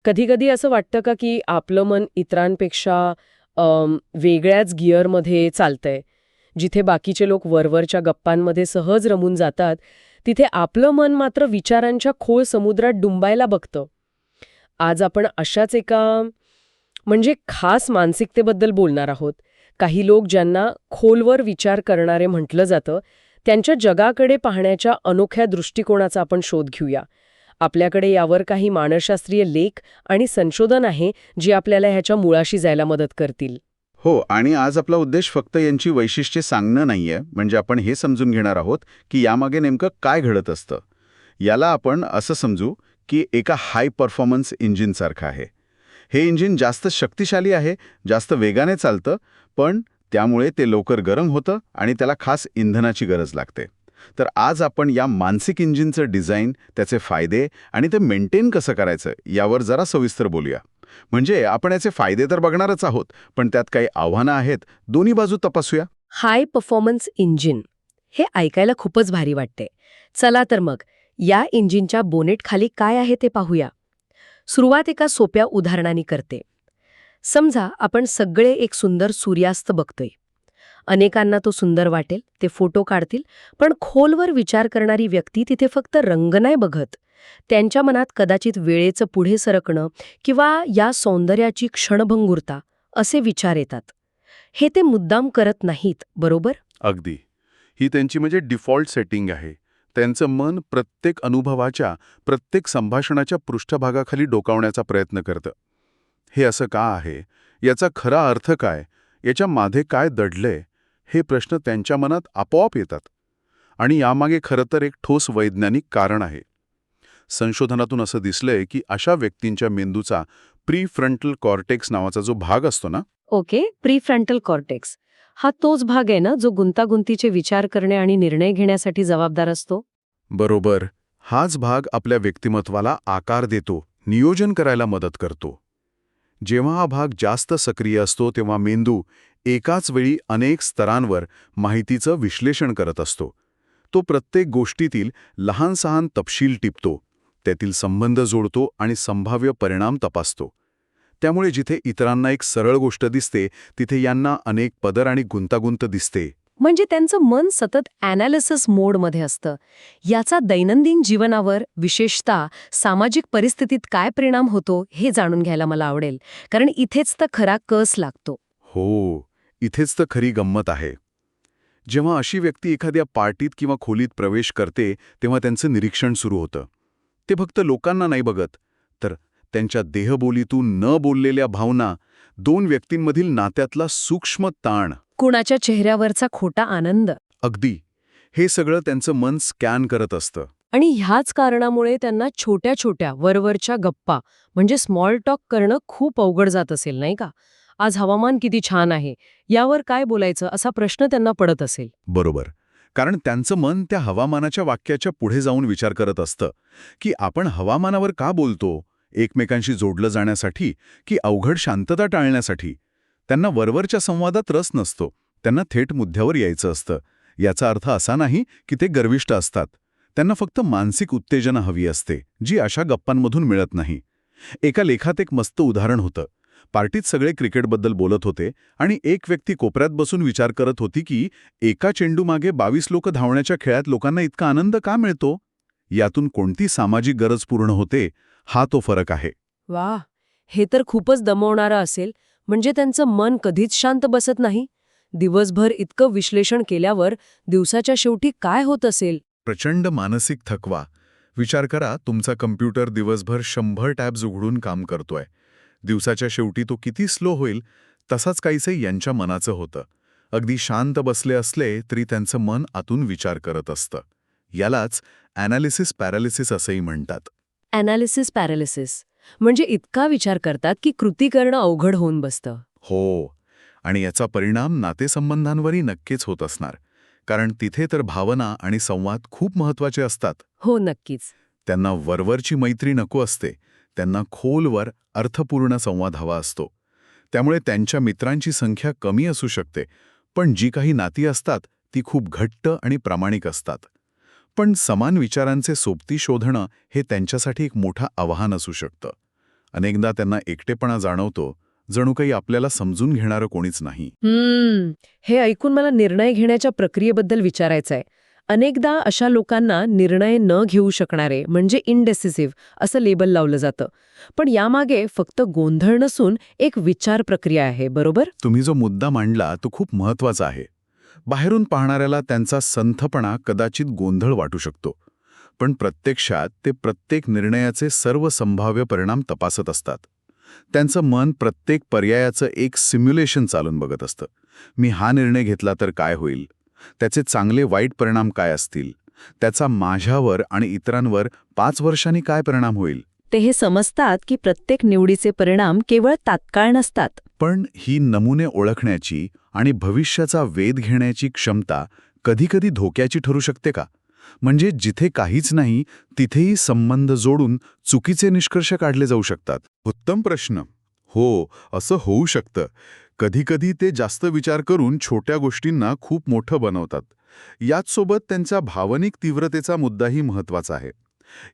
कधी-कधी असं वाटतं का, की आपलं मन इतरांपेक्षा वेगळ्याच गिअरमध्ये चालतंय. जिथे बाकीचे लोक वरवरच्या गप्पांमध्ये सहज रमून जातात, तिथे आपलं मन मात्र विचारांच्या खोल समुद्रात डुंबायला बघतं. आज आपण अशाच एका म्हणजे खास मानसिकतेबद्दल बोलणार आहोत. काही लोक ज्यांना खोलवर विचार करणारे म्हटलं जातं, त्यांच्या जगाकडे पाहण्याच्या अनोख्या दृष्टिकोनाचा आपण शोध घेऊया. आपल्याकडे यावर काही मानसशास्त्रीय लेख आणि संशोधन आहे, जी आपल्याला ह्याच्या मुळाशी जायला मदत करतील. हो, आणि आज आपला उद्देश फक्त यांची वैशिष्ट्ये सांगणं नाहीये, म्हणजे आपण हे समजून घेणार आहोत की यामागे नेमकं काय घडत असतं. याला आपण असं समजू की एका हाय परफॉर्मन्स इंजिनसारखं आहे. हे इंजिन जास्त शक्तिशाली आहे, जास्त वेगाने चालतं, पण त्यामुळे ते लवकर गरम होतं आणि त्याला खास इंधनाची गरज लागते. तर आज आपण या मानसिक इंजिनचं डिझाईन, त्याचे फायदे आणि ते मेंटेन कसं करायचं यावर जरा सविस्तर बोलूया. म्हणजे आपण याचे फायदे तर बघणारच आहोत, पण त्यात काही आव्हानं आहेत, दोन्ही बाजू तपासूया. हाय परफॉर्मन्स इंजिन हे ऐकायला खूपच भारी वाटते. चला तर मग या इंजिनच्या बोनेट खाली काय आहे ते पाहूया. सुरुवात एका सोप्या उदाहरणाने करते. समजा आपण सगळे एक सुंदर सूर्यास्त बघतोय. अनेकांना तो सुंदर वाटेल, ते फोटो काढतील, पण खोलवर विचार करणारी व्यक्ती तिथे फक्त रंग नाही बघत. त्यांच्या मनात कदाचित वेळेचं पुढे सरकणं किंवा या सौंदर्याची क्षणभंगुरता असे विचार येतात. हे ते मुद्दाम करत नाहीत, बरोबर? अगदी. ही त्यांची म्हणजे डिफॉल्ट सेटिंग आहे. त्यांचं मन प्रत्येक अनुभवाच्या, प्रत्येक संभाषणाच्या पृष्ठभागाखाली डोकावण्याचा प्रयत्न करतं. हे असं का आहे? याचा खरा अर्थ काय? याच्या मागे काय दडलंय? हे प्रश्न त्यांच्या मनात आपोआप येतात. आणि यामागे खरं तर एक ठोस वैज्ञानिक कारण आहे. संशोधनातून असं दिसलंय की अशा व्यक्तींच्या मेंदूचा प्रीफ्रंटल कॉर्टेक्स नावाचा जो भाग असतो ना, ओके, प्रीफ्रंटल कॉर्टेक्स हा तोच भाग आहे ना, जो गुंतागुंतीचे विचार करणे आणि निर्णय घेण्यासाठी जबाबदार असतो? बरोबर, हाच भाग आपल्या व्यक्तिमत्वाला आकार देतो, नियोजन करायला मदत करतो. जेव्हा हा भाग जास्त सक्रिय असतो तेव्हा मेंदू एकाच वेळी अनेक स्तरांवर माहितीचं विश्लेषण करत असतो. तो प्रत्येक गोष्टीतील लहान-सहान तपशील टिपतो, त्यातील संबंध जोडतो आणि संभाव्य परिणाम तपासतो. त्यामुळे जिथे इतरांना एक सरळ गोष्ट दिसते, तिथे यांना अनेक पदर आणि गुंतागुंत दिसते. म्हणजे त्यांचं मन सतत ॲनालिसिस मोडमध्ये असतं. याचा दैनंदिन जीवनावर, विशेषतः सामाजिक परिस्थितीत काय परिणाम होतो हे जाणून घ्यायला मला आवडेल, कारण इथेच तर खरा कस लागतो. हो, इथेच तर खरी गंमत आहे. जेव्हा अशी व्यक्ती एखाद्या पार्टीत किंवा खोलीत प्रवेश करते, तेव्हा त्यांचं निरीक्षण सुरू होतं. ते फक्त लोकांना नाही बघत, तर त्यांच्या देहबोलीतून न बोललेल्या भावना, दोन व्यक्तींमधील नात्यातला सूक्ष्म ताण. कुणाच्या चेहऱ्यावरचा खोटा आनंद. अगदी. हे सगळं त्यांचं मन स्कॅन करत असतं. आणि ह्याच कारणामुळे त्यांना छोट्या छोट्या वरवरच्या गप्पा म्हणजे स्मॉल टॉक करणं खूप अवघड जात असेल, नाही का? आज हवामान किती छान आहे, यावर काय बोलायचं असा प्रश्न त्यांना पडत असेल. बरोबर. कारण त्यांचं मन त्या हवामानाच्या वाक्याच्या पुढे जाऊन विचार करत असतं, की आपण हवामानावर का बोलतो? एकमेकांशी जोडलं जाण्यासाठी की अवघड शांतता टाळण्यासाठी? त्यांना वरवरच्या संवादात रस नसतो. त्यांना थेट मुद्द्यावर यायचं असतं. याचा अर्थ असा नाही की ते गर्विष्ठ असतात. त्यांना फक्त मानसिक उत्तेजना हवी असते, जी अशा गप्पांमधून मिळत नाही. एका लेखात एक मस्त उदाहरण होतं. पार्टीत सगळे क्रिकेटबद्दल बोलत होते आणि एक व्यक्ती कोपऱ्यात बसून विचार करत होती की एका चेंडूमागे 22 लोक धावण्याच्या खेळात लोकांना इतका आनंद का मिळतो? यातून कोणती सामाजिक गरज पूर्ण होते, हा तो फरक आहे. वा, हे तर खूपच दमवणारं असेल. म्हणजे त्यांचं मन कधीच शांत बसत नाही. दिवसभर इतकं विश्लेषण केल्यावर दिवसाच्या शेवटी काय होत असेल? प्रचंड मानसिक थकवा. विचार करा, तुमचा कम्प्युटर दिवसभर 100 टॅब्स उघडून काम करतोय. दिवसाच्या शेवटी तो किती स्लो होईल, तसाच काहीसे यांच्या मनाचं होतं. अगदी शांत बसले असले तरी त्यांचं मन आतून विचार करत असतं. यालाच ॲनालिसिस पॅरालिसिस असंही म्हणतात. ॲनालिसिस पॅरालिसिस म्हणजे इतका विचार करतात की कृती करणं अवघड होऊन बसतं. हो, आणि याचा परिणाम नातेसंबंधांवरही नक्कीच होत असणार. कारण तिथे तर भावना आणि संवाद खूप महत्त्वाचे असतात. हो, नक्कीच. त्यांना वरवरची मैत्री नको असते. त्यांना खोलवर अर्थपूर्ण संवाद हवा असतो. त्यामुळे त्यांच्या मित्रांची संख्या कमी असू शकते, पण जी काही नाती असतात ती खूप घट्ट आणि प्रामाणिक असतात. पण समान विचारांचे सोबती शोधणं हे त्यांच्यासाठी एक मोठं आव्हान असू शकतं. अनेकदा त्यांना एकटेपणा जाणवतो, जणू काही आपल्याला समजून घेणारं कोणीच नाही. हे ऐकून मला निर्णय घेण्याच्या प्रक्रियेबद्दल विचारायचं आहे. अनेकदा अशा लोकांना निर्णय न घेऊ शकणारे म्हणजे इनडेसिसिव्ह असं लेबल लावलं जातं. पण यामागे फक्त गोंधळ नसून एक विचार प्रक्रिया आहे, बरोबर? तुम्ही जो मुद्दा मांडला तो खूप महत्वाचा आहे. बाहेरून पाहणाऱ्याला त्यांचा संथपणा कदाचित गोंधळ वाटू शकतो, पण प्रत्यक्षात ते प्रत्येक निर्णयाचे सर्व संभाव्य परिणाम तपासत असतात. त्यांचं मन प्रत्येक पर्यायाचं एक सिम्युलेशन चालून बघत असतं. मी हा निर्णय घेतला तर काय होईल, त्याचे चांगले वाईट परिणाम काय असतील, त्याचा माझ्यावर आणि इतरांवर 5 वर्षांनी काय परिणाम होईल. ते हे समजतात की प्रत्येक निवडीचे परिणाम केवळ तात्काळ नसतात. पण ही नमुने ओळखण्याची आणि भविष्याचा वेध घेण्याची क्षमता कधीकधी धोक्याची ठरू शकते का? म्हणजे जिथे काहीच नाही तिथेही संबंध जोडून चुकीचे निष्कर्ष काढले जाऊ शकतात. उत्तम प्रश्न. हो, असं होऊ शकतं. कधीकधी ते जास्त विचार करून छोट्या गोष्टींना खूप मोठं बनवतात. याचसोबत त्यांच्या भावनिक तीव्रतेचा मुद्दाही महत्त्वाचा आहे.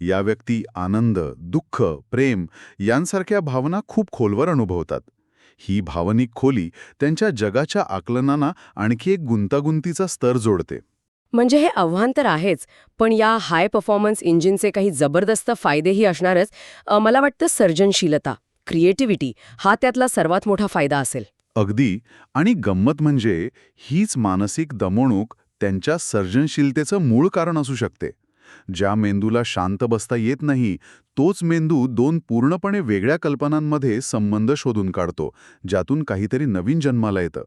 या व्यक्ती आनंद, दुःख, प्रेम यांसारख्या भावना खूप खोलवर अनुभवतात. ही भावनिक खोली त्यांच्या जगाच्या आकलनांना आणखी एक गुंतागुंतीचा स्तर जोडते. म्हणजे हे आव्हान तर आहेच, पण या हाय परफॉर्मन्स इंजिनचे काही जबरदस्त फायदेही असणारच. मला वाटतं सर्जनशीलता, क्रिएटिव्हिटी हा त्यातला सर्वात मोठा फायदा असेल. अगदी. आणि गंमत म्हणजे हीच मानसिक दमवणूक त्यांच्या सर्जनशीलतेचं मूळ कारण असू शकते. ज्या मेंदूला शांत बसता येत नाही, तोच मेंदू 2 पूर्णपणे वेगळ्या कल्पनांमध्ये संबंध शोधून काढतो, ज्यातून काहीतरी नवीन जन्माला येतं.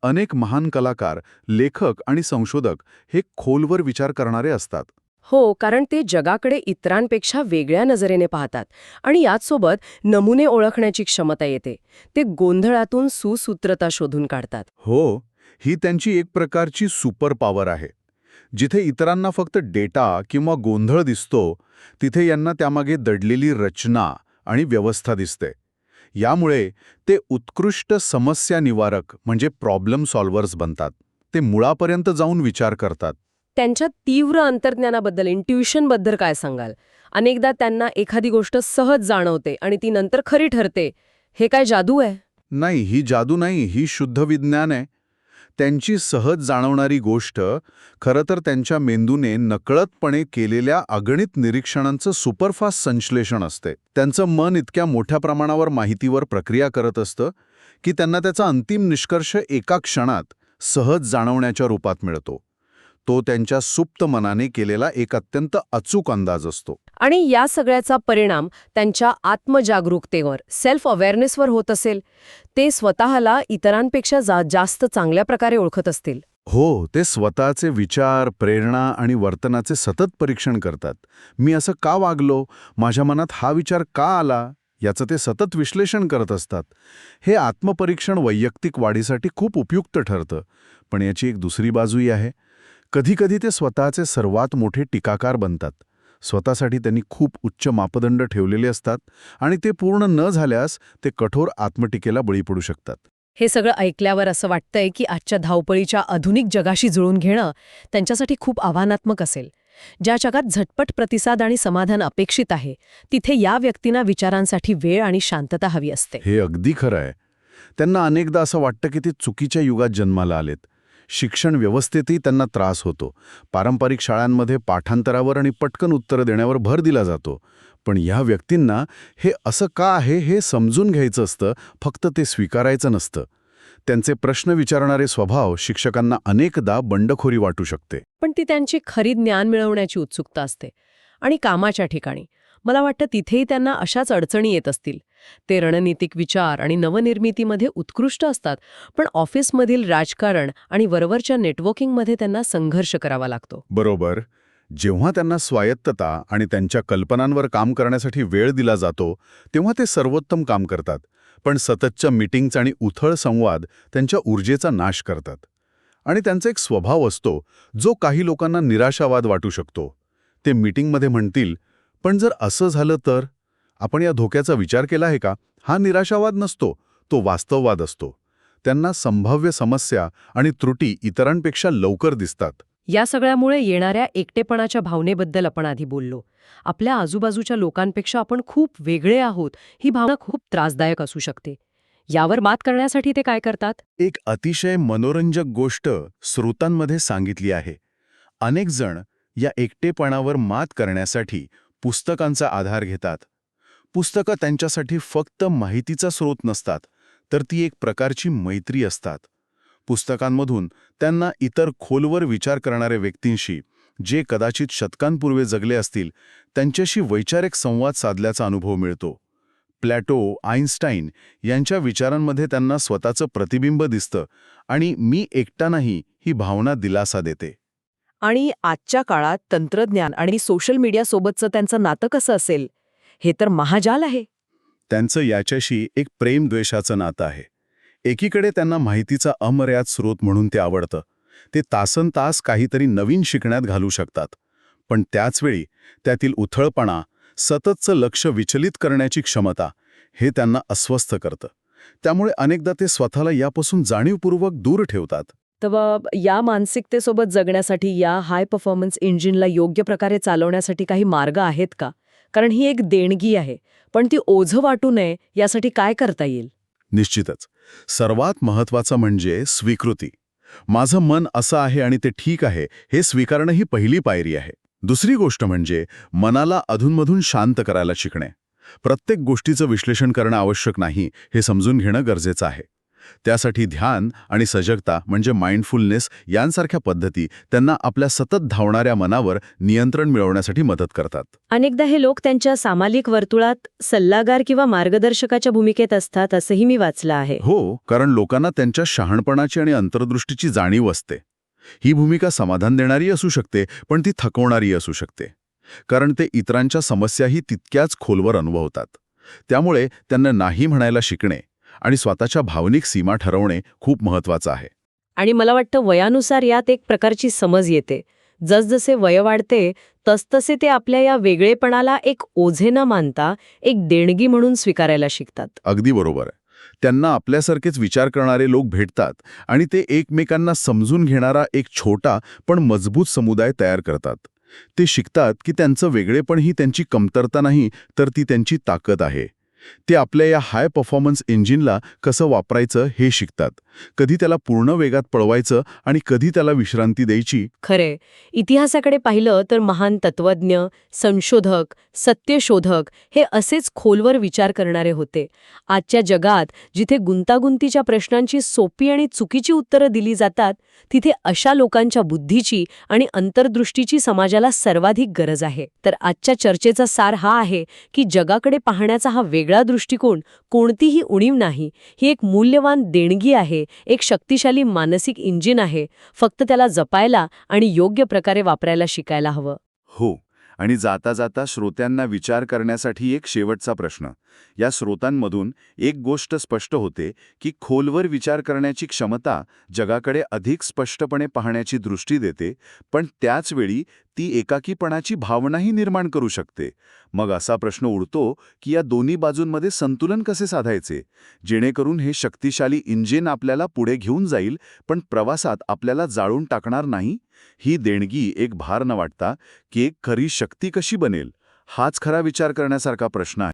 अनेक महान कलाकार, लेखक आणि संशोधक हे खोलवर विचार करणारे असतात. हो, कारण ते जगाकडे इतरांपेक्षा वेगळ्या नजरेने पाहतात आणि याचसोबत नमुने ओळखण्याची क्षमता येते. ते गोंधळातून सुसूत्रता शोधून काढतात. हो, ही त्यांची एक प्रकारची सुपर पॉवर आहे. जिथे इतरांना फक्त डेटा किंवा गोंधळ दिसतो, तिथे यांना त्यामागे दडलेली रचना आणि व्यवस्था दिसते. यामुळे ते उत्कृष्ट समस्या निवारक म्हणजे प्रॉब्लेम सॉल्व्हर्स बनतात. ते मुळापर्यंत जाऊन विचार करतात. त्यांच्या तीव्र अंतर्ज्ञानाबद्दल, इंट्युशनबद्दल काय सांगाल? अनेकदा त्यांना एखादी गोष्ट सहज जाणवते आणि ती नंतर खरी ठरते. हे काय जादू आहे? नाही, ही जादू नाही, ही शुद्ध विज्ञान आहे. त्यांची सहज जाणवणारी गोष्ट खरं तर त्यांच्या मेंदूने नकळतपणे केलेल्या अगणित निरीक्षणांचं सुपरफास्ट संश्लेषण असते. त्यांचं मन इतक्या मोठ्या प्रमाणावर माहितीवर प्रक्रिया करत असतं की त्यांना त्याचा अंतिम निष्कर्ष एका क्षणात सहज जाणवण्याच्या रूपात मिळतो. तो त्यांच्या सुप्त मनाने केलेला एक अत्यंत अचूक अंदाज असतो. आणि या सगळ्याचा परिणाम त्यांच्या आत्मजागरूकतेवर, सेल्फ अवेअरनेसवर होत असेल. ते स्वतःला इतरांपेक्षा जास्त चांगल्या प्रकारे ओळखत असतील. हो, ते स्वतःचे विचार, प्रेरणा आणि वर्तनाचे सतत परीक्षण करतात. मी असं का वागलो? माझ्या मनात हा विचार का आला? याचं ते सतत विश्लेषण करत असतात. हे आत्मपरीक्षण वैयक्तिक वाढीसाठी खूप उपयुक्त ठरतं. पण याची एक दुसरी बाजूही आहे. कधीकधी ते स्वतःचे सर्वात मोठे टीकाकार बनतात. स्वतःसाठी त्यांनी खूप उच्च मापदंड ठेवलेले असतात आणि ते पूर्ण न झाल्यास ते कठोर आत्मटीकेला बळी पडू शकतात. हे सगळं ऐकल्यावर असं वाटतंय की आजच्या धावपळीच्या आधुनिक जगाशी जुळून घेणं त्यांच्यासाठी खूप आव्हानात्मक असेल. ज्या जगात झटपट प्रतिसाद आणि समाधान अपेक्षित आहे, तिथे या व्यक्तींना विचारांसाठी वेळ आणि शांतता हवी असते. हे अगदी खरं आहे. त्यांना अनेकदा असं वाटतं की ते चुकीच्या युगात जन्माला आलेत. शिक्षण व्यवस्थेतही त्यांना त्रास होतो. पारंपरिक शाळांमध्ये पाठांतरावर आणि पटकन उत्तरं देण्यावर भर दिला जातो. पण या व्यक्तींना हे असं का आहे हे समजून घ्यायचं असतं, फक्त ते स्वीकारायचं नसतं. त्यांचे प्रश्न विचारणारे स्वभाव शिक्षकांना अनेकदा बंडखोरी वाटू शकते. पण ती त्यांची खरी ज्ञान मिळवण्याची उत्सुकता असते. आणि कामाच्या ठिकाणी मला वाटतं तिथेही त्यांना अशाच अडचणी येत असतील. ते रणनीतिक विचार आणि नवनिर्मितीमध्ये उत्कृष्ट असतात, पण ऑफिसमधील राजकारण आणि वरवरच्या नेटवर्किंगमध्ये त्यांना संघर्ष करावा लागतो. बरोबर. जेव्हा त्यांना स्वायत्तता आणि त्यांच्या कल्पनांवर काम करण्यासाठी वेळ दिला जातो, तेव्हा ते सर्वोत्तम काम करतात. पण सततच्या मीटिंग्ज आणि उथळ संवाद त्यांच्या ऊर्जेचा नाश करतात. आणि त्यांचा एक स्वभाव असतो, जो काही लोकांना निराशावाद वाटू शकतो. ते मीटिंगमध्ये म्हणतील, पण जर असं झालं तर? आपण या धोक्याचा विचार केला आहे का? हा निराशावाद नसतो, तो वास्तववाद असतो. त्यांना संभाव्य समस्या आणि त्रुटी इतरांपेक्षा लवकर दिसतात. या सगळ्यामुळे येणाऱ्या एकटेपणाच्या भावनेबद्दल आपण आधी बोललो. आपल्या आजूबाजूच्या लोकांपेक्षा आपण खूप वेगळे आहोत ही भावना खूप त्रासदायक असू शकते. यावर मात करण्यासाठी ते काय करतात? एक अतिशय मनोरंजक गोष्ट श्रोतांमध्ये सांगितली आहे. अनेक जण या एकटेपणावर मात करण्यासाठी पुस्तकांचा आधार घेतात. पुस्तकं त्यांच्यासाठी फक्त माहितीचा स्रोत नसतात, तर ती एक प्रकारची मैत्री असतात. पुस्तकांमधून त्यांना इतर खोलवर विचार करणाऱ्या व्यक्तींशी, जे कदाचित शतकांपूर्वी जगले असतील, त्यांच्याशी वैचारिक संवाद साधल्याचा अनुभव मिळतो. प्लॅटो, आइन्स्टाईन यांच्या विचारांमध्ये त्यांना स्वतःचं प्रतिबिंब दिसतं आणि मी एकटा नाही ही भावना दिलासा देते. आणि आजच्या काळात तंत्रज्ञान आणि सोशल मीडियासोबतचं त्यांचं नातं कसं असेल? हे तर महाजाल आहे. त्यांचं याच्याशी एक प्रेम-द्वेषाचं नातं आहे. एकीकडे त्यांना माहितीचा अमर्याद स्रोत म्हणून ते आवडतं. ते तासनतास काहीतरी नवीन शिकण्यात घालू शकतात. पण त्याचवेळी त्यातील उथळपणा, सततचं लक्ष विचलित करण्याची क्षमता, हे त्यांना अस्वस्थ करतं. त्यामुळे अनेकदा ते स्वतःला यापासून जाणीवपूर्वक दूर ठेवतात. तर या मानसिकतेसोबत जगण्यासाठी या हाय परफॉर्मन्स इंजिनला योग्य प्रकारे चालवण्यासाठी काही मार्ग आहेत का? कारण ही एक देणगी आहे, पण ती ओझं वाटू नये यासाठी काय करता येईल? निश्चितच. सर्वात महत्त्वाचं म्हणजे स्वीकृती. माझं मन असं आहे आणि ते ठीक आहे हे स्वीकारणं ही पहिली पायरी आहे. दुसरी गोष्ट म्हणजे मनाला अधूनमधून शांत करायला शिकणे. प्रत्येक गोष्टीचं विश्लेषण करणं आवश्यक नाही हे समजून घेणं गरजेचं आहे. त्यासाठी ध्यान आणि सजगता म्हणजे माइंडफुलनेस यांसारख्या पद्धती त्यांना आपल्या सतत धावणाऱ्या मनावर नियंत्रण मिळवण्यासाठी मदत करतात. अनेकदा हे लोक त्यांच्या सामाजिक वर्तुळात सल्लागार किंवा मार्गदर्शकाच्या भूमिकेत असतात असंही मी वाचलं आहे. हो, कारण लोकांना त्यांच्या शहाणपणाची आणि अंतर्दृष्टीची जाणीव असते. ही भूमिका समाधान देणारी असू शकते, पण ती थकवणारी असू शकते. कारण ते इतरांच्या समस्याही तितक्याच खोलवर अनुभवतात. त्यामुळे त्यांना नाही म्हणायला शिकणे आणि स्वतःच्या भावनिक सीमा ठरवणे खूप महत्त्वाचं आहे. आणि मला वाटतं वयानुसार यात एक प्रकारची समज येते. जसजसे वय वाढते तसतसे ते आपल्या या वेगळेपणाला एक ओझे न मानता एक देणगी म्हणून स्वीकारायला शिकतात. अगदी बरोबर आहे. त्यांना आपल्यासारखेच विचार करणारे लोक भेटतात आणि ते एकमेकांना समजून घेणारा एक छोटा पण मजबूत समुदाय तयार करतात. ते शिकतात की त्यांचं वेगळेपण ही त्यांची कमतरता नाही, तर ती त्यांची ताकद आहे. ते आपल्या या हाय परफॉर्मन्स इंजिनला कसं वापरायचं हे शिकतात. कधी त्याला पूर्ण वेगात पळवायचं आणि कधी त्याला विश्रांती द्यायची. खरे, इतिहासाकडे पाहिलं तर महान तत्वज्ञ, संशोधक, सत्यशोधक हे असेच खोलवर विचार करणारे होते. आजच्या जगात जिथे गुंतागुंतीच्या प्रश्नांची सोपी आणि चुकीची उत्तरं दिली जातात, तिथे अशा लोकांच्या बुद्धीची आणि अंतर्दृष्टीची समाजाला सर्वाधिक गरज आहे. तर आजच्या चर्चेचा सार हा आहे की जगाकडे पाहण्याचा हा वेगळा दृष्टिकोन कोणतीही उणीव नाही, ही एक मूल्यवान देणगी आहे, एक शक्तिशाली मानसिक इंजिन आहे. फक्त त्याला जपायला आणि योग्य प्रकारे वापरायला शिकायला हवं. हो, आणि जाता जाता श्रोत्यांना विचार करण्यासाठी एक शेवटचा प्रश्न. या स्रोतांमधून एक गोष्ट स्पष्ट होते की खोलवर विचार करण्याची क्षमता जगाकडे अधिक स्पष्टपणे पाहण्याची दृष्टी देते, पण त्याचवेळी ती एकाकीपणाची भावनाही निर्माण करू शकते. मग असा प्रश्न उरतो की या दोन्ही बाजूंमध्ये संतुलन कसे साधायचे, जेणेकरून हे शक्तिशाली इंजिन आपल्याला पुढे घेऊन जाईल, पण प्रवासात आपल्याला जाळून टाकणार नाही. ही देणगी एक भार न वाटता की एक खरी शक्ती कशी बनेल, हाच खरा विचार करण्यासारखा प्रश्न आहे.